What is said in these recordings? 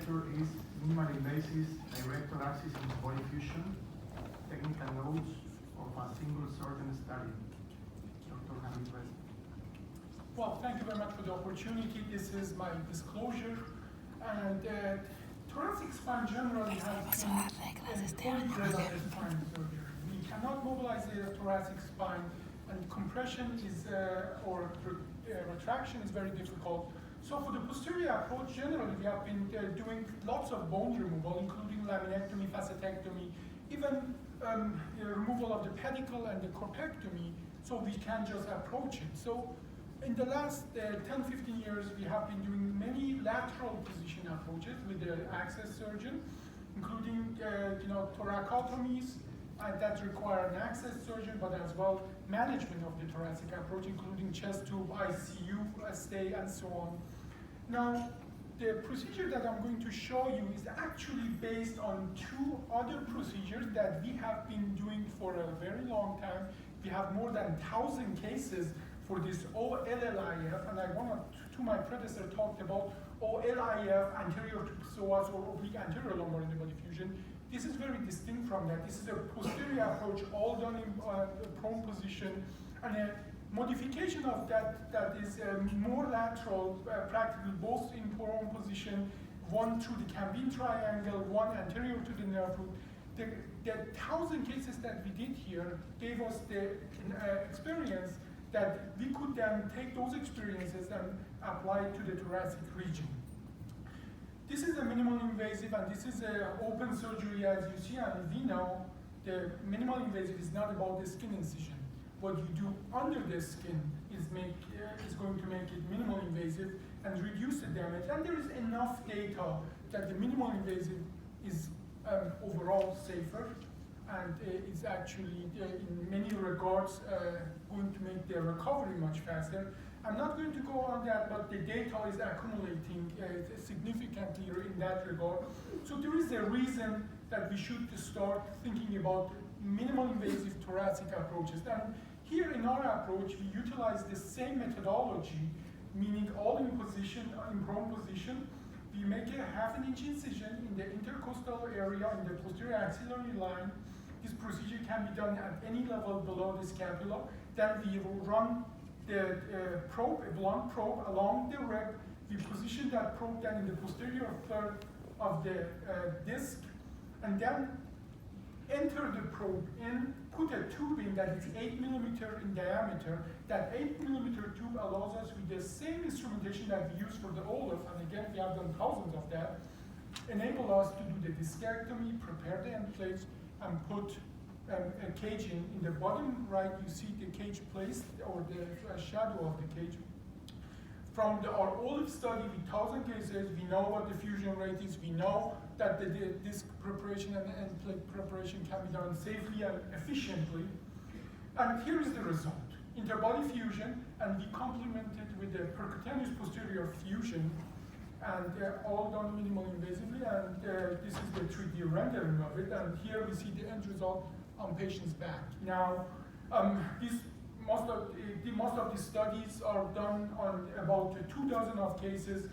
lecture is minimal invasive direct thoracic body fusion, technical notes of a single surgeon study. Dr. Hamid Reza. Well, thank you very much for the opportunity. This is my disclosure. And thoracic spine generally has been relative spine surgery. We cannot mobilize the thoracic spine, and compression is or retraction is very difficult. So for the posterior approach, generally we have been doing lots of bone removal, including laminectomy, facetectomy, even removal of the pedicle and the corpectomy, so we can just approach it. So in the last 10-15 years, we have been doing many lateral position approaches with the access surgeon, including thoracotomies that require an access surgeon, but as well management of the thoracic approach, including chest tube, ICU stay, and so on. Now, the procedure that I'm going to show you is actually based on two other procedures that we have been doing for a very long time. We have more than 1,000 cases for this OLLIF, and I want to my predecessor talked about OLIF, anterior to psoas or oblique anterior lumbar interbody fusion. This is very distinct from that. This is a posterior approach, all done in prone position, and a modification of that is more lateral, practically both in prone position, one through the Cambine triangle, one anterior to the nerve root. The 1,000 cases that we did here gave us the experience that we could then take those experiences and apply to the thoracic region. This is a minimal invasive, and this is an open surgery, as you see, and we know the minimal invasive is not about the skin incision. What you do under the skin is going to make it minimal invasive and reduce the damage. And there is enough data that the minimal invasive is overall safer, and it's actually, in many regards, going to make the recovery much faster. I'm not going to go on that, but the data is accumulating significantly in that regard. So there is a reason that we should start thinking about minimal invasive thoracic approaches. And here in our approach, we utilize the same methodology, meaning all in prone position. We make a ½ inch incision in the intercostal area in the posterior axillary line. This procedure can be done at any level below the scapula. Then we will run the probe, a blunt probe, along the rib. We position that probe then in the posterior third of the disc, and then enter the probe in, put a tube in that is 8 millimeter in diameter. That 8 millimeter tube allows us, with the same instrumentation that we use for the OLIF, and again we have done thousands of that, enable us to do the discectomy, prepare the end plates, and put a cage in. In the bottom right, you see the cage placed, or the shadow of the cage. From our OLIF study with 1,000 cases, we know what the fusion rate is. We know that the disc preparation and end plate preparation can be done safely and efficiently. And here is the result. Interbody fusion, and we complement it with the percutaneous posterior fusion, and all done minimal invasively, and this is the 3D rendering of it, and here we see the end result on patient's back. Now, most of the studies are done on about 24 of cases.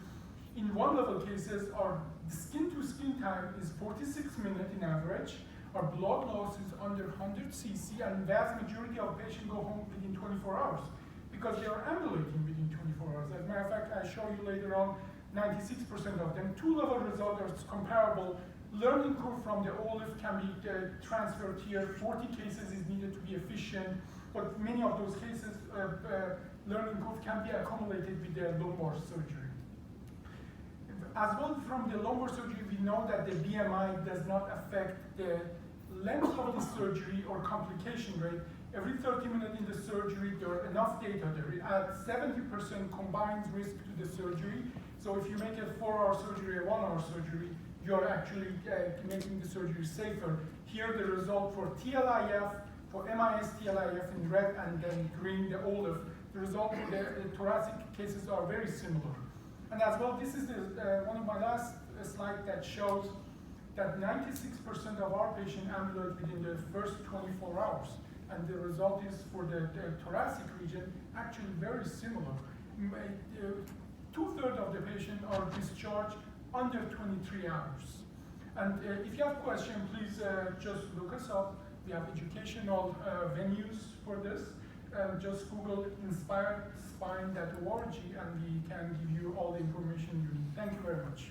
In one-level cases, our skin-to-skin time is 46 minutes in average. Our blood loss is under 100 cc, and vast majority of patients go home within 24 hours because they are ambulating within 24 hours. As a matter of fact, I show you later on, 96% of them. Two-level results are comparable. Learning curve from the OLIF can be transferred here. 40 cases is needed to be efficient, but many of those cases, learning curve can be accumulated with the lumbar surgery. As well, from the lumbar surgery, we know that the BMI does not affect the length of the surgery or complication rate. Every 30 minutes in the surgery, there are enough data there. It adds 70% combined risk to the surgery. So if you make a 4-hour surgery, a 1-hour surgery, you're actually making the surgery safer. Here the result for TLIF, for MIS TLIF in red, and then green, the OLIF, the result for the thoracic cases are very similar. And as well, this is one of my last slides that shows that 96% of our patients ambulate within the first 24 hours. And the result is for the thoracic region actually very similar. 2/3 of the patients are discharged under 23 hours. And if you have questions, please just look us up. We have educational venues for this. Just Google inspiredspine.org and we can give you all the information you need. Thank you very much.